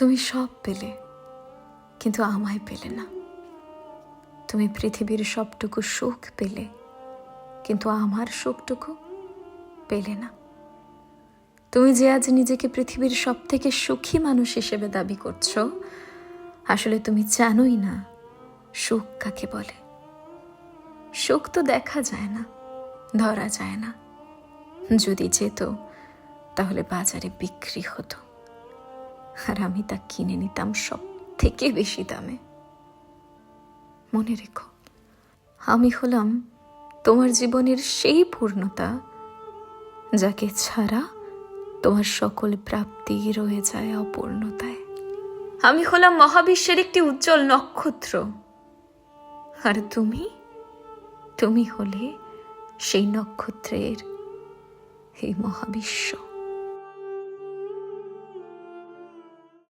তুমি সব পেলে, কিন্তু আমায় পেলে না। তুমি পৃথিবীর সবটুকু সুখ পেলে, কিন্তু আমার সুখটুকু পেলে না। তুমি যে আজ নিজেকে পৃথিবীর সব থেকে সুখী মানুষ হিসেবে দাবি করছো, আসলে তুমি জানোই না সুখ কাকে বলে। সুখ তো দেখা যায় না, ধরা যায় না। যদি যেত তাহলে বাজারে বিক্রি হতো, আর আমি তা কিনে নিতাম সব থেকে বেশি দামে। মনে রেখো, আমি হলাম তোমার জীবনের সেই পূর্ণতা যাকে ছাড়া তোমার সকল প্রাপ্তি রয়ে যায় অপূর্ণতায়। আমি হলাম মহাবিশ্বের একটি উজ্জ্বল নক্ষত্র, আর তুমি হলে সেই নক্ষত্রের এই মহাবিশ্ব।